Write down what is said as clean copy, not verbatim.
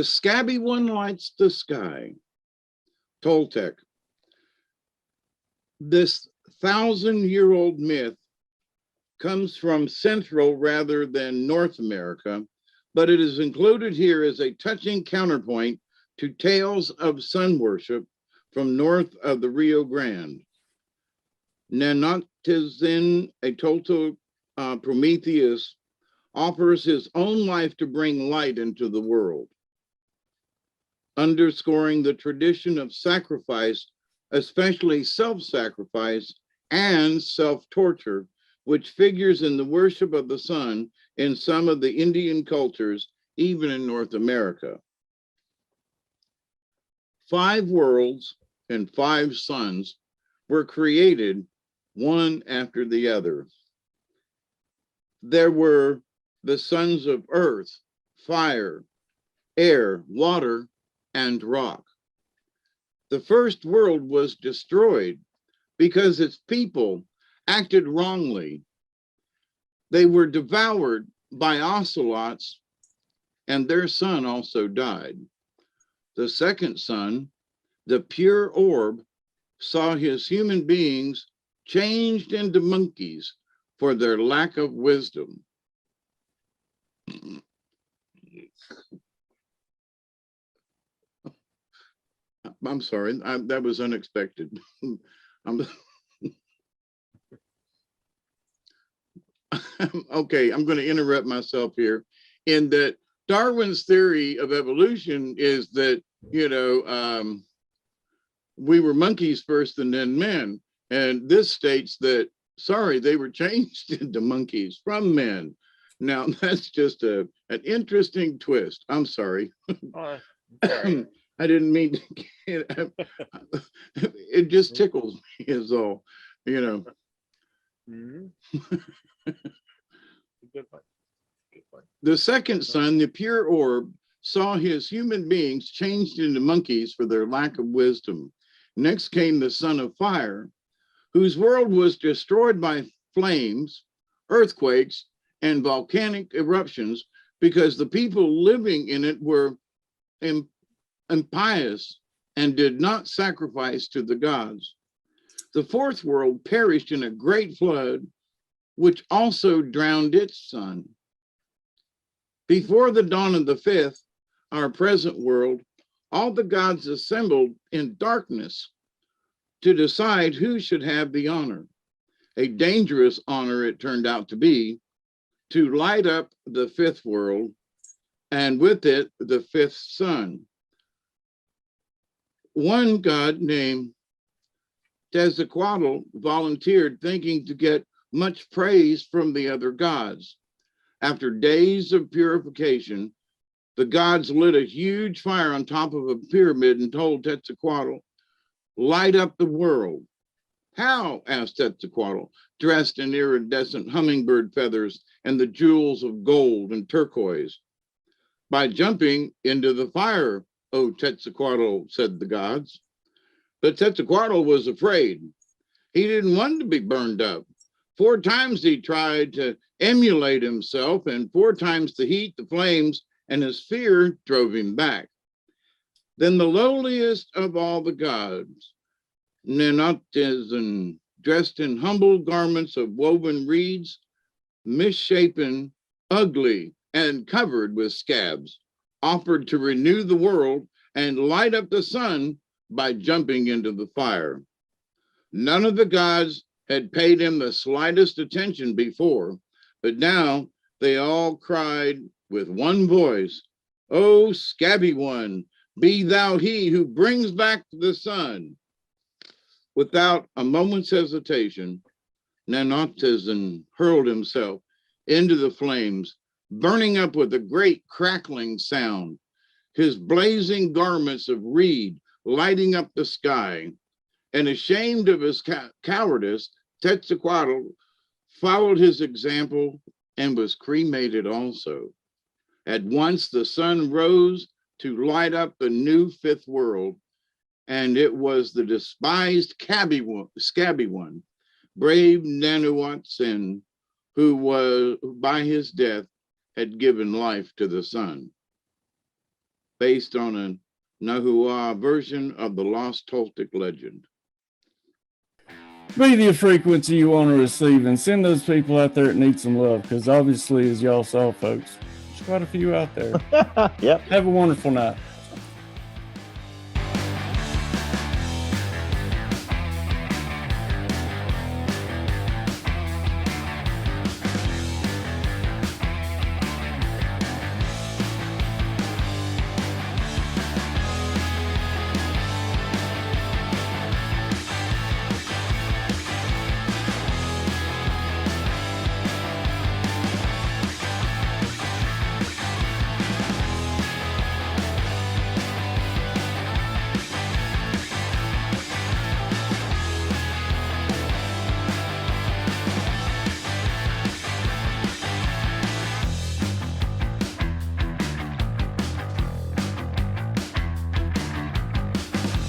The Scabby one lights the sky. Toltec. This 1,000-year-old myth comes from Central rather than North America, but it is included here as a touching counterpoint to tales of sun worship from north of the Rio Grande. Nanotizin, a total Prometheus, offers his own life to bring light into the world, underscoring the tradition of sacrifice, especially self-sacrifice and self-torture, which figures in the worship of the sun in some of the Indian cultures, even in North America. 5 worlds and 5 suns were created one after the other. There were the sons of earth, fire, air, water, and rock. The first world was destroyed because its people acted wrongly. They were devoured by ocelots, and their son also died. The second son, the pure orb, saw his human beings changed into monkeys for their lack of wisdom. I'm sorry, that was unexpected. Okay, I'm going to interrupt myself here in that Darwin's theory of evolution is that, we were monkeys first and then men. And this states that, sorry, they were changed into monkeys from men. Now, that's just an interesting twist. I'm sorry. Sorry. I didn't mean to, it just tickles me is all, Mm-hmm. Good point. Good point. The second son, the pure orb, saw his human beings changed into monkeys for their lack of wisdom. Next came the son of fire, whose world was destroyed by flames, earthquakes, and volcanic eruptions because the people living in it were impious and did not sacrifice to the gods. The fourth world perished in a great flood, which also drowned its son. Before the dawn of the fifth, our present world, all the gods assembled in darkness to decide who should have the honor. A dangerous honor it turned out to be, to light up the fifth world, and with it, the fifth sun. One god named Quetzalcoatl volunteered, thinking to get much praise from the other gods. After days of purification, the gods lit a huge fire on top of a pyramid and told Quetzalcoatl, light up the world. How? Asked Quetzalcoatl, dressed in iridescent hummingbird feathers and the jewels of gold and turquoise. By jumping into the fire, O Quetzalcoatl, said the gods. But Quetzalcoatl was afraid. He didn't want to be burned up. 4 times he tried to emulate himself, and 4 times the heat, the flames, and his fear drove him back. Then the lowliest of all the gods, Nanotizin, dressed in humble garments of woven reeds, misshapen, ugly, and covered with scabs, offered to renew the world and light up the sun by jumping into the fire. None of the gods had paid him the slightest attention before, but now they all cried with one voice, "O Scabby one, be thou he who brings back the sun." Without a moment's hesitation, Nanotizin hurled himself into the flames, burning up with a great crackling sound, his blazing garments of reed lighting up the sky. And ashamed of his cowardice, Quetzalcoatl followed his example and was cremated also. At once the sun rose to light up the new fifth world, and it was the despised Scabby one, brave Nanotizin, who was, by his death, had given life to the sun. based on a Nahua version of the lost Toltec legend. Be the frequency you want to receive and send those people out there that need some love, because obviously, as y'all saw, folks, there's quite a few out there. Yep. Have a wonderful night.